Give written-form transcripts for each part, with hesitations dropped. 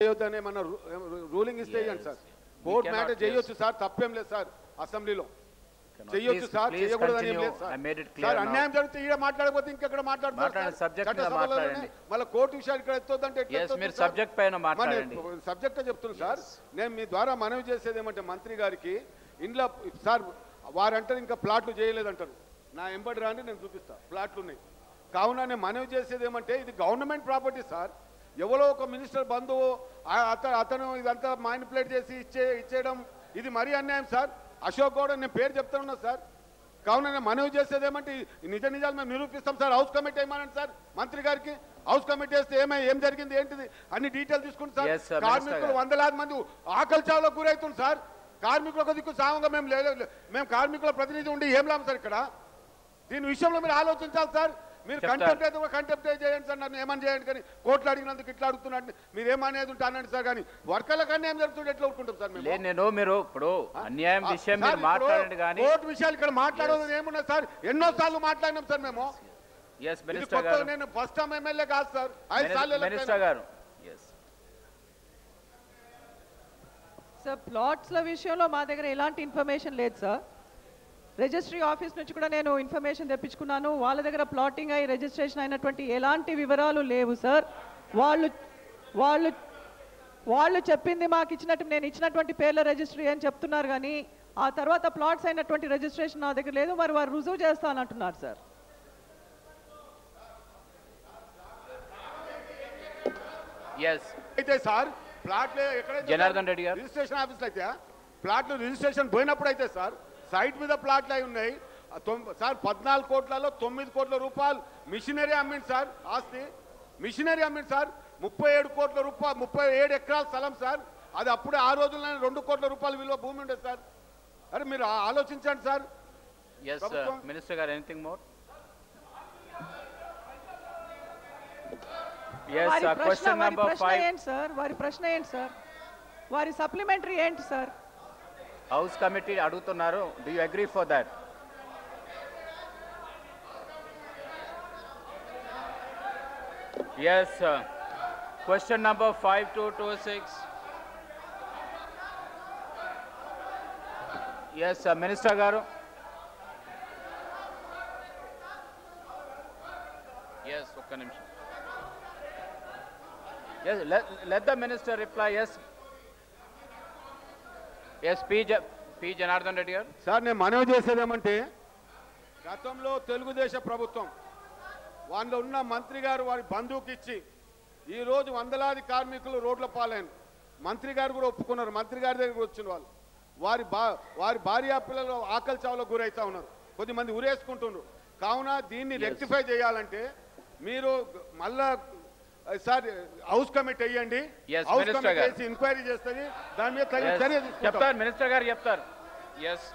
చేయొద్దనే మన రూలింగ్ ఇస్తే ఇవ్వండి సార్. కోర్ట్ మ్యాటర్ చేయొచ్చు సార్, తప్పేం లేదు సార్. అసెంబ్లీలో చేయొచ్చు సార్, చేయకూడదని ఏం లేదు సార్. అన్యాయం జరిగితే ఈడ మాట్లాడకపోతే ఇంకెక్కడ మాట్లాడుతున్నారు. మళ్ళీ కోర్టు విషయాలు ఇక్కడ ఎత్తొద్దంటే సబ్జెక్టే చెప్తున్నాను సార్. నేను మీ ద్వారా మనవి చేసేది ఏమంటే మంత్రి గారికి, ఇంట్లో సార్ వారంటారు ఇంకా ప్లాట్లు చేయలేదంటారు. నా ఎంబడి రాని నేను చూపిస్తా, ప్లాట్లు ఉన్నాయి. కావున నేను మనవి చేసేది ఏమంటే ఇది గవర్నమెంట్ ప్రాపర్టీ సార్. ఎవరో ఒక మినిస్టర్ బంధువు అతను ఇదంతా మ్యానిపులేట్ చేసి ఇచ్చేయడం ఇది మరీ అన్యాయం సార్. అశోక్ గౌడ్ నేను పేరు చెప్తున్నా సార్. కావున నేను మనవి చేసేది ఏమంటే నిజ నిజాలు మేము నిరూపిస్తాం సార్. హౌస్ కమిటీ ఏమనండి సార్ మంత్రి గారికి. హౌస్ కమిటీ వేస్తే ఏం జరిగింది ఏంటిది అన్ని డీటెయిల్ తీసుకుంది సార్. కార్మికులు వందలాది మంది ఆకలి చావులకు గురవుతుంది సార్. కార్మికులకు దిక్కు సామంగా మేము కార్మికుల ప్రతినిధి ఉండి ఏం లాభం సార్ ఇక్కడ. దీని విషయంలో మీరు ఆలోచించాలి సార్. మీరు కంటెంప్ట్ అయితే కంటెంప్ట్ చేయండి సార్, నన్ను ఏమని చేయండి. కానీ కోర్టులు అడిగినందుకు ఇట్లా అడుగుతున్నాడు, మీరు ఏమనేది ఉంటే అనండి సార్. కానీ వర్కర్లకు అన్యాయం జరుగుతుంది ఎట్లా ఊరుకుంటాం సార్ మేము? మీరు ఇప్పుడు అన్యాయం విషయం మాట్లాడండి కానీ కోర్టు విషయాలు ఇక్కడ మాట్లాడేది ఏమున్నది సార్? ఎన్నోసార్లు మాట్లాడినాం సార్ మేము. నేను ఫస్ట్ టైం ఎమ్మెల్యే కాదు సార్, 5 సార్లు మినిస్టర్ గారు. సార్ ప్లాట్స్ల విషయంలో మా దగ్గర ఎలాంటి ఇన్ఫర్మేషన్ లేదు సార్. రిజిస్ట్రీ ఆఫీస్ నుంచి కూడా నేను ఇన్ఫర్మేషన్ తెప్పించుకున్నాను. వాళ్ళ దగ్గర ప్లాటింగ్ అయ్యి రిజిస్ట్రేషన్ అయినటువంటి ఎలాంటి వివరాలు లేవు సార్. వాళ్ళు చెప్పింది మాకు ఇచ్చినట్టు నేను ఇచ్చినటువంటి పేర్ల రిజిస్ట్రీ అని చెప్తున్నారు, కానీ ఆ తర్వాత ప్లాట్స్ అయినటువంటి రిజిస్ట్రేషన్ నా దగ్గర లేదు. మరి వారు రుజువు చేస్తానంటున్నారు సార్. అయితే సార్ ప్లాట్లు జనార్దన్ రెడ్డి గారు రిజిస్ట్రేషన్ ఆఫీస్ అయితే ప్లాట్లు రిజిస్ట్రేషన్ పోయినప్పుడు అయితే సార్ సైట్ మీద ప్లాట్లు అయి ఉన్నాయి సార్. 14 కోట్లలో 9 కోట్ల రూపాయలు మిషనరీ అమ్మింది సార్. ఆస్తి మిషనరీ అమ్మింది సార్. 37 కోట్ల రూపాయలు 37 ఎకరాల స్థలం సార్. అది అప్పుడే ఆ రోజుల్లోనే 2 కోట్ల రూపాయల విలువ భూమి ఉండేది సార్. అరే మీరు ఆలోచించండి సార్. మినిస్టర్ గారు ఎనీథింగ్ మోర్? వారి ప్రశ్న ఏంటి సార్? వారి సప్లిమెంటరీ ఏంటి సార్? హౌస్ కమిటీ అడుగుతున్నారు. Do you agree for that? Yes, question number 5226. Yes, Minister garu. Yes, okka nimisham. Yes, let the minister reply. Yes. Yes, P. Janardhan Reddy garu. Sir నేను మనవి చేసేదేమంటే గతంలో తెలుగుదేశం ప్రభుత్వం వాళ్ళలో ఉన్న మంత్రి గారు వారి బంధువుకి ఇచ్చి ఈరోజు వందలాది కార్మికులు రోడ్ల పాలైన మంత్రి గారు కూడా ఒప్పుకున్నారు. మంత్రి గారి దగ్గర వచ్చిన వాళ్ళు వారి భార్య పిల్లలు ఆకలి చావులకు గురవుతా ఉన్నారు. కొద్దిమంది ఉరేసుకుంటున్నారు. కావున దీన్ని రెక్టిఫై చేయాలంటే మీరు మళ్ళా సార్ హౌస్ కమిటీ అయ్యండి. హౌస్ కమిటీ చేసి ఎంక్వైరీ చేస్తుంది, దాని మీద చర్య చెప్తారు. మినిస్టర్ గారు చెప్తారు. ఎస్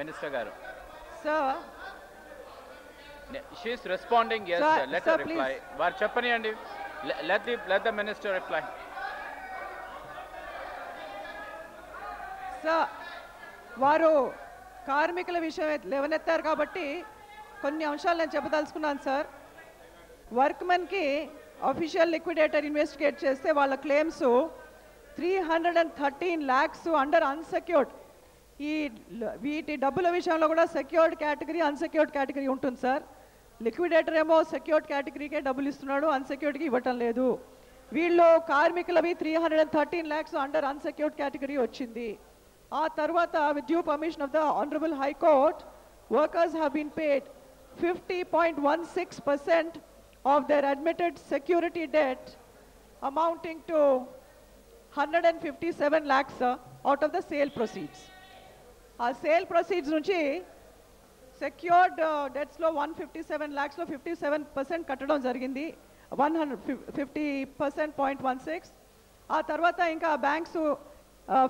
మినిస్టర్ గారు. Sir she is responding. Yes, sir, let her reply. వారు చెప్పనియండి. let the minister reply. Sir వారు కార్మికుల విషయం లేవనెత్తారు కాబట్టి కొన్ని అంశాలు నేను చెప్పదలుచుకున్నాను సార్. వర్క్మెన్కి అఫీషియల్ లిక్విడేటర్ ఇన్వెస్టిగేట్ చేస్తే వాళ్ళ క్లెయిమ్స్ 313 lakhs అండర్ అన్సెక్యూర్డ్. వీటి డబ్బుల విషయంలో కూడా సెక్యూర్డ్ కేటగిరీ అన్సెక్యూర్డ్ కేటగిరీ ఉంటుంది సార్. లిక్విడేటర్ ఏమో సెక్యూర్డ్ కేటగిరీకే డబ్బులు ఇస్తున్నాడు, అన్సెక్యూర్డ్కి ఇవ్వటం లేదు. వీళ్ళు కార్మికులవి 313 lakhs అండర్ అన్సెక్యూర్డ్ కేటగిరీ వచ్చింది. ఆ తర్వాత with due permission of the honourable high court workers have been paid 50.16% of their admitted security debt amounting to 157 lakhs out of the sale proceeds. ఆ సేల్ ప్రొసీడ్స్ నుంచి సెక్యూర్డ్ డెట్స్లో 157 lakhsలో 57% కట్టడం జరిగింది, 150%.16. ఆ తర్వాత ఇంకా banks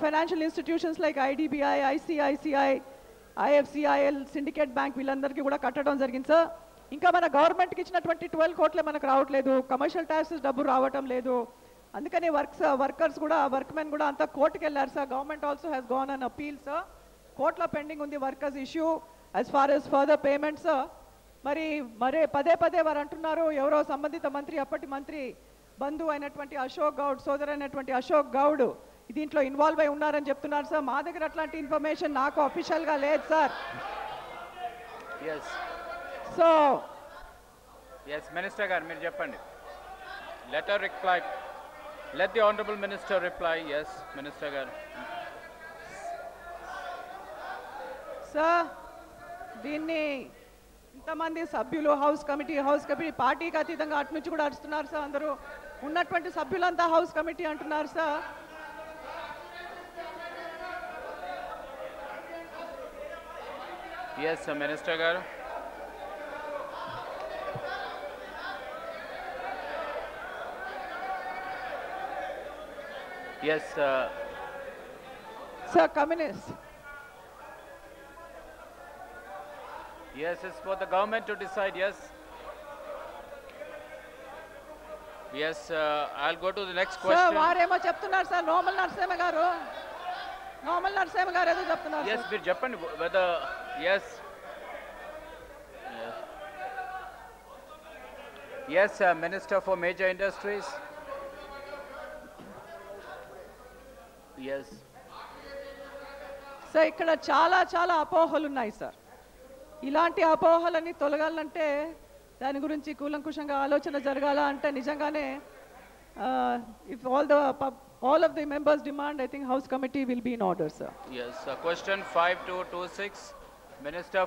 financial institutions like IDBI, ICICI, IFCIL, syndicate bank వీళ్ళందరికీ కూడా కట్టడం జరిగింది సార్. ఇంకా మన గవర్నమెంట్కి ఇచ్చినటువంటి 12 కోట్లే మనకు రావట్లేదు. కమర్షియల్ ట్యాక్సెస్ డబ్బు రావటం లేదు. అందుకని వర్కర్స్ కూడా వర్క్మెన్ కూడా అంతా కోర్టుకు వెళ్ళారు sir. Government also has gone an appeal sir. కోర్టులో పెండింగ్ ఉంది workers issue as far as further payments. మరి పదే వారు అంటున్నారు, ఎవరో సంబంధిత మంత్రి అప్పటి మంత్రి బంధువు అయినటువంటి అశోక్ గౌడ్, సోదరైనటువంటి అశోక్ గౌడ్ దీంట్లో ఇన్వాల్వ్ అయి ఉన్నారని చెప్తున్నారు సార్. మా దగ్గర అట్లాంటి ఇన్ఫర్మేషన్ నాకు అఫీషియల్గా లేదు sir. Yes so yes minister గారు మీరు చెప్పండి. Let her reply, let the honourable minister reply. Yes minister గారు. సార్ దీన్ని ఇంతమంది సభ్యులు హౌస్ కమిటీ పార్టీకి అతీతంగా అటు నుంచి కూడా అడుస్తున్నారు సార్. అందరూ ఉన్నటువంటి సభ్యులంతా హౌస్ కమిటీ అంటున్నారు సార్. ఎస్ మినిస్టర్ గారు. Yes sir communist. Yes, it's for the government to decide. Yes. Yes, I'll go to the next sir question. వారేమో చెప్తున్నారు సార్, నోమల్ నరసింహ గారు ఏదో చెప్తున్నారు. Yes, మీరు చెప్పండి whether yes. Yes, Minister for Major Industries. Yes. Sir ఇక్కడ చాలా చాలా అపోహలు ఉన్నాయి సార్. ఇలాంటి అపోహలన్నీ తొలగాలంటే దాని గురించి కూలంకుషంగా ఆలోచన జరగాల అంటే నిజంగానే if all of the members demand, I think House Committee will be in order, sir. Yes, question 5226, Minister